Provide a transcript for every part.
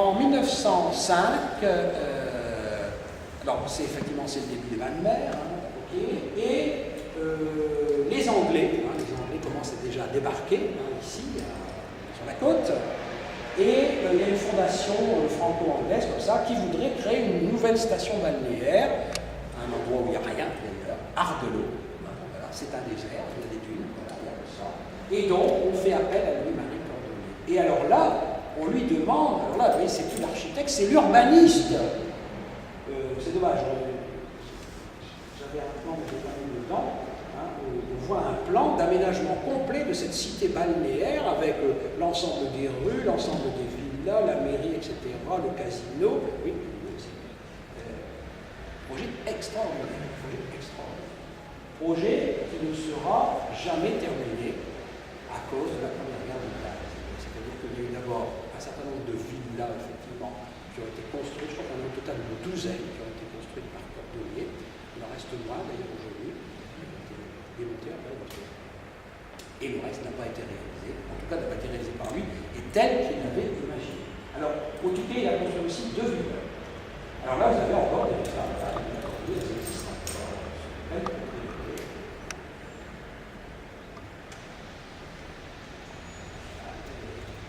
En 1905, alors c'est effectivement le début des bains de mer, okay, et les Anglais commencent déjà à débarquer ici, sur la côte, et il y a une fondation franco-anglaise comme ça qui voudrait créer une nouvelle station balnéaire, un endroit où il n'y a rien d'ailleurs, Ardelot. Voilà, c'est un désert, il y a des dunes, voilà, il y a ça. Et donc on fait appel à Louis-Marie Cordonnier. Et alors là, on lui demande, alors là, vous voyez, c'est plus l'architecte, c'est l'urbaniste. C'est dommage, j'avais un plan, mais je n'ai pas mis dedans. On voit un plan d'aménagement complet de cette cité balnéaire avec l'ensemble des rues, l'ensemble des villas, la mairie, etc., le casino. Oui, projet extraordinaire. Projet qui ne sera jamais terminé à cause de la Première Guerre mondiale. C'est-à-dire qu'il y a eu d'abord un certain nombre de villas, effectivement, qui ont été construites, je crois qu'on a au total une douzaine qui ont été construites par Cordonnier. Il en reste moins d'ailleurs aujourd'hui. Démonté après, et le reste n'a pas été réalisé, en tout cas n'a pas été réalisé par lui, et tel qu'il l'avait imaginé. Alors, au Touquet, il a construit aussi deux villes. Alors là, vous avez encore des villas, elles existent encore,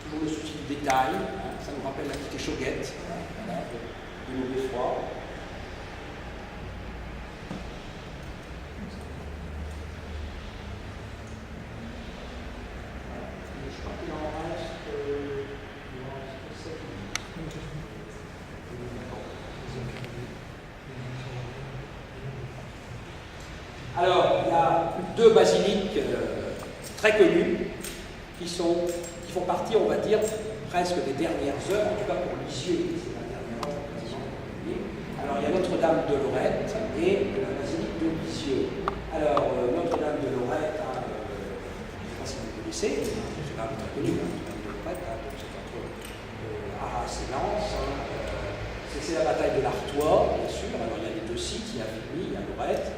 toujours le souci du détail, ça nous rappelle la petite Choguette, voilà, de nos beffrois. Alors, il y a deux basiliques très connues qui font partie, on va dire, presque des dernières heures, en tout cas pour Lisieux, c'est la dernière heure quasiment. Alors, il y a Notre-Dame de Lorette et la basilique de Lisieux. Alors, Notre-Dame de Lorette, je ne sais pas si vous connaissez, c'est quand même très connu, Notre-Dame de Lorette, donc c'est entre Arras et Lens. C'est la bataille de l'Artois, bien sûr. Alors, il y a les deux sites, il y a Vigny, il y a Lorette.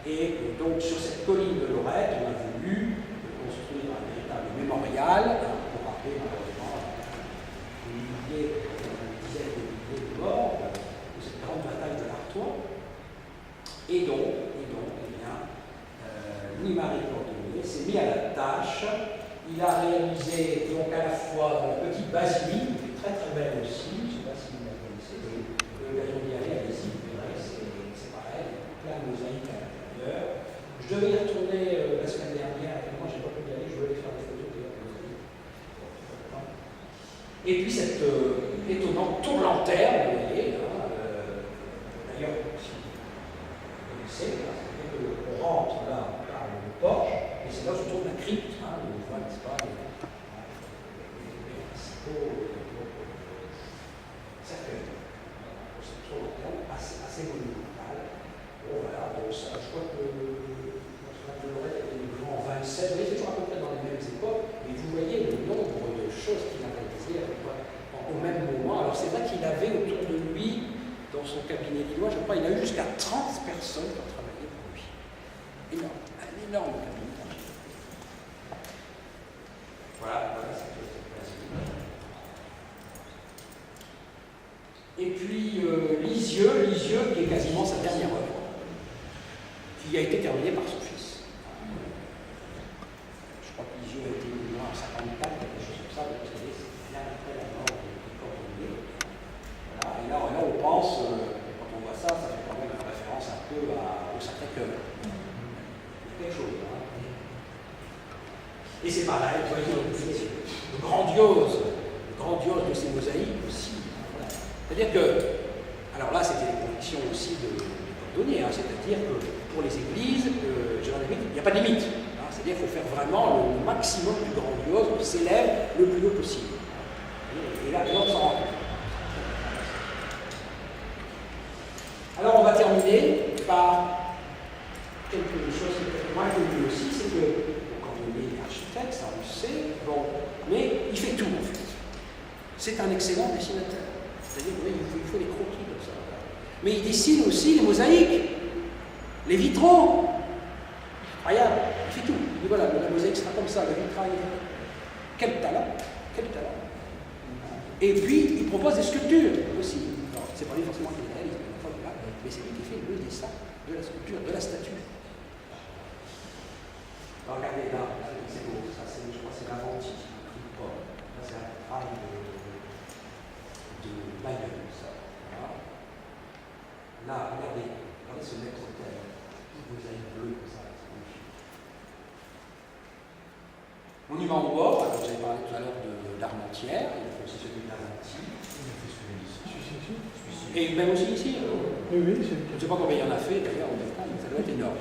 Et donc, sur cette colline de Lorette, on a voulu construire un véritable mémorial pour rappeler malheureusement des dizaines de milliers de morts de cette grande bataille de l'Artois. Et donc, eh bien, Louis-Marie Cordonnier s'est mis à la tâche. Il a réalisé donc à la fois la petite basilique, qui est très très belle aussi. Je ne sais pas si vous la connaissez, vous avez l'occasion d'y aller, allez-y, vous verrez, c'est pareil, plein de mosaïques. Je devais y retourner la semaine dernière, et moi j'ai pas pu y aller, je voulais faire des photos de la mosaïque. Et puis cette étonnante tour lanterne, vous voyez, d'ailleurs, si vous connaissez, c'est qu'on rentre là par le porche, et c'est là où se trouve la crypte, où on voit, n'est-ce pas, les principaux cercueils. C'est une tour lanterne assez monumentale. Bon, voilà, donc ça, je crois que Notre-Dame de Lorette était en 27, mais c'est toujours à peu près dans les mêmes époques, et vous voyez le nombre de choses qu'il a réalisées au même moment. Alors c'est vrai qu'il avait autour de lui, dans son cabinet lillois, je crois, il a eu jusqu'à 30 personnes qui ont travaillé pour lui. Énorme, un énorme cabinet d'architecture. Voilà cette basilique. Et puis Lisieux, qui est quasiment sa dernière œuvre, qui a été terminé par son fils. Je crois que Lisieux a été mis en 54, quelque chose comme ça, vous savez, c'est bien après la mort de Cordonnier. Voilà. Et là, on pense, quand on voit ça, ça fait quand même une référence un peu au Sacré-Cœur. Quelque chose, hein. Et c'est pareil, vous voyez, le grandiose de ces mosaïques aussi. Voilà. C'est-à-dire que, alors là, c'était les convictions aussi de Cordonnier, hein, c'est-à-dire que pour les églises, il n'y a pas de limite. Hein, c'est-à-dire qu'il faut faire vraiment le maximum du grandiose, on s'élève le plus haut possible. Et là, on s'en rend compte. Alors, on va terminer par quelque chose qui est peut-être moins connu aussi, c'est que Cordonnier est architecte, ça on le sait, bon, mais il fait tout en fait. C'est un excellent dessinateur. C'est-à-dire qu'il faut des croquis comme ça. Mais il dessine aussi les mosaïques, les vitraux. Incroyable, il fait tout. Il dit voilà, la mosaïque sera comme ça, le vitrail. Quel talent, quel talent. Et puis, il propose des sculptures aussi. C'est pas lui forcément qui les réalise, mais c'est lui qui fait le dessin de la sculpture, de la statue. Alors, regardez là, c'est beau, ça c'est, je crois que c'est l'Aventie, ça c'est un travail de Bayeul, ça. Voilà. Là, regardez ce maître-autel, il vous a une bleue comme ça, c'est magnifique. Monument au bord, alors vous avez parlé tout à l'heure d'Armentières, il y a aussi celui d'Armentie. Et même aussi ici. Oui, je ne sais pas combien il y en a fait d'ailleurs, mais ça doit être énorme.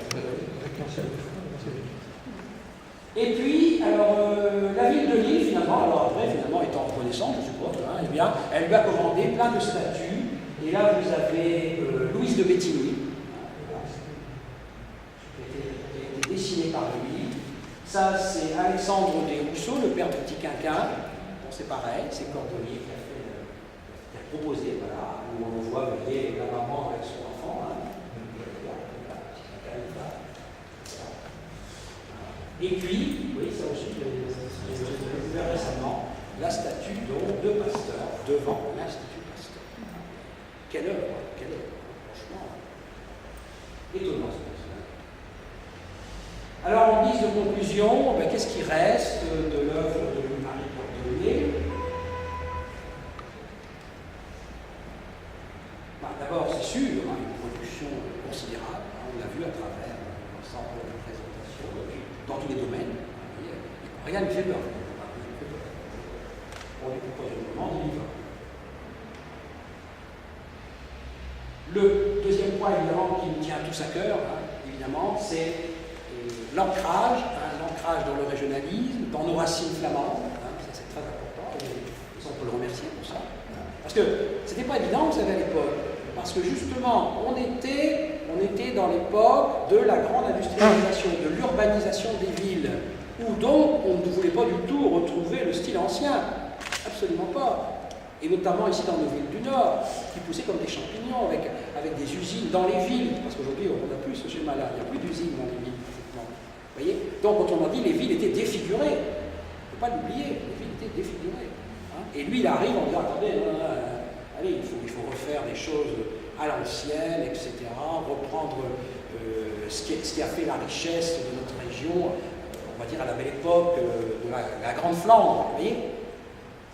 Et puis, alors, la ville de Lille, finalement, alors après, finalement, étant reconnaissante, je suppose, hein, eh bien, elle lui a commandé plein de statues. Et là, vous avez Louise de Béthigny, qui a été dessinée par lui. Ça, c'est Alexandre Desrousseaux, le père du petit Quinquin. Bon, c'est pareil, c'est Cordelier qui a proposé, voilà, où on le voit, vous voyez, la maman avec son enfant. Hein. Et puis, oui, ça aussi, j'ai découvert récemment, la statue de Pasteur, devant l'Institut Pasteur. Quelle œuvre, franchement, étonnant ce personnage. Alors, en guise de conclusion, ben, qu'est-ce qui reste de l'œuvre de Marie Cordelier? Ben, d'abord, c'est sûr, hein, une production considérable, hein, on l'a vu à travers l'ensemble de la présentation, dans tous les domaines. Rien ne fait peur. On lui propose le moment du livre. Le deuxième point, évidemment, qui nous tient tous à cœur, hein, évidemment, c'est l'ancrage, dans le régionalisme, dans nos racines flamandes. Hein, ça, c'est très important. Et on peut le remercier pour ça. Parce que c'était pas évident, vous savez, à l'époque. Parce que justement, on était dans l'époque de la grande industrialisation, de l'urbanisation des villes, où donc on ne voulait pas du tout retrouver le style ancien. Absolument pas. Et notamment ici dans nos villes du Nord, qui poussaient comme des champignons, avec des usines dans les villes. Parce qu'aujourd'hui, on n'a plus ce schéma-là, il n'y a plus d'usines dans les villes. Vous voyez? Donc, quand on a dit les villes étaient défigurées, il ne faut pas l'oublier, les villes étaient défigurées. Hein? Et lui, il arrive en disant, attendez, allez, il faut refaire des choses à l'ancienne, etc., reprendre ce qui a fait la richesse de notre région, on va dire à la belle époque de la Grande Flandre, vous voyez?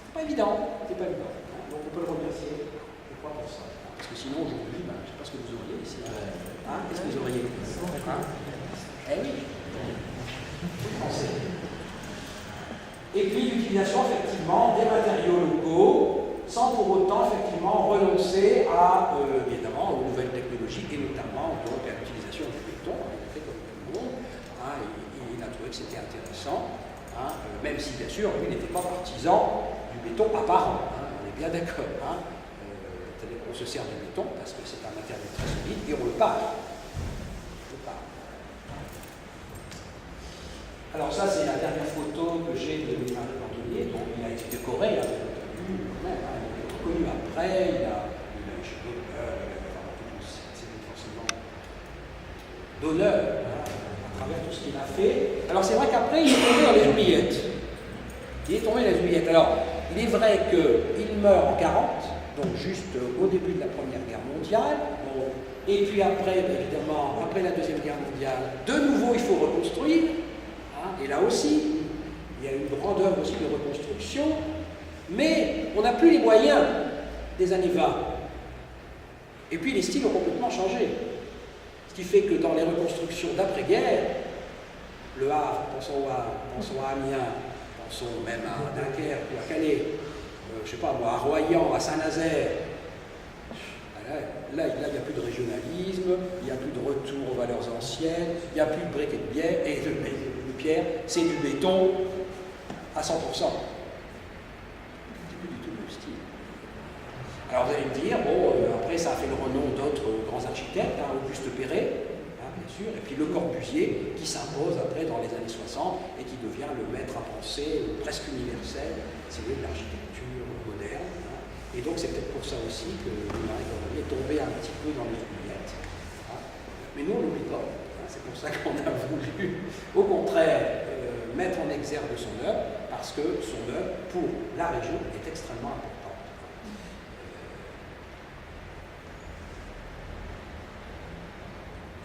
C'est pas évident, c'est pas évident. Hein? Donc on peut le remercier, je crois, pour ça. Hein? Parce que sinon, aujourd'hui, je ne sais pas ce que vous auriez ici. Hein? Qu'est-ce que vous auriez? Hein? Eh oui, français. Et puis l'utilisation, effectivement, des matériaux locaux, sans pour autant, effectivement, renoncer à, évidemment, aux nouvelles technologies, et notamment donc, à l'utilisation du béton, il a fait comme tout le monde, hein, il a trouvé que c'était intéressant, hein, même si, bien sûr, lui n'était pas partisan du béton apparent, hein, on est bien d'accord, hein, c'est-à-dire qu'on se sert du béton, parce que c'est un matériau très solide, et on le pare. Alors ça, c'est la dernière photo que j'ai de Marie Cordelier, donc il a été décoré, hein, il est reconnu après, il a eu chez d'honneur, c'était forcément d'honneur hein, à travers tout ce qu'il a fait. Alors c'est vrai qu'après, il est tombé dans les oubliettes. Alors, il est vrai qu'il meurt en 40, donc juste au début de la Première Guerre mondiale, bon, et puis après, évidemment, après la Deuxième Guerre mondiale, de nouveau, il faut reconstruire. Et là aussi, il y a une grande œuvre aussi de reconstruction, mais on n'a plus les moyens des années 20. Et puis les styles ont complètement changé. Ce qui fait que dans les reconstructions d'après-guerre, le Havre, pensons à Amiens, pensons même à Dunkerque ou à Calais, je ne sais pas moi, à Royan, à Saint-Nazaire, là, il n'y a plus de régionalisme, il n'y a plus de retour aux valeurs anciennes, il n'y a plus de briques et de bière, et de pierre, c'est du béton à 100%. C'est plus du tout le même style. Alors vous allez me dire, bon, après ça a fait le renom d'autres grands architectes, hein, Auguste Perret, hein, bien sûr, et puis Le Corbusier, qui s'impose après dans les années 60 et qui devient le maître à penser presque universel, c'est de l'architecture moderne. Hein. Et donc c'est peut-être pour ça aussi que Marie Cordelier est tombée un petit peu dans les oubliettes. Hein. Mais nous, on n'oublie pas. C'est pour ça qu'on a voulu, au contraire, mettre en exergue son œuvre, parce que son œuvre, pour la région, est extrêmement importante.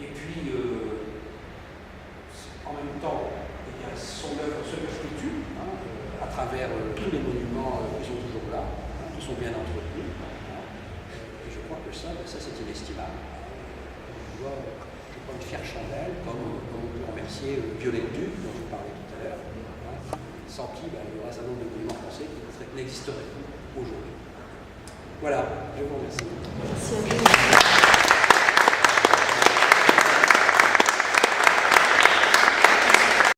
Et puis, en même temps, eh bien, son œuvre se perpétue à travers tous les monuments qui sont toujours là, qui sont bien entretenus. Et je crois que ça c'est inestimable. On doit, je crois, une fière chandelle, comme on peut remercier Viollet-le-Duc, dont je parlais tout à l'heure, sans qui il y aurait un certain nombre de monuments français qui n'existeraient plus aujourd'hui. Voilà, je vous remercie. Merci à vous.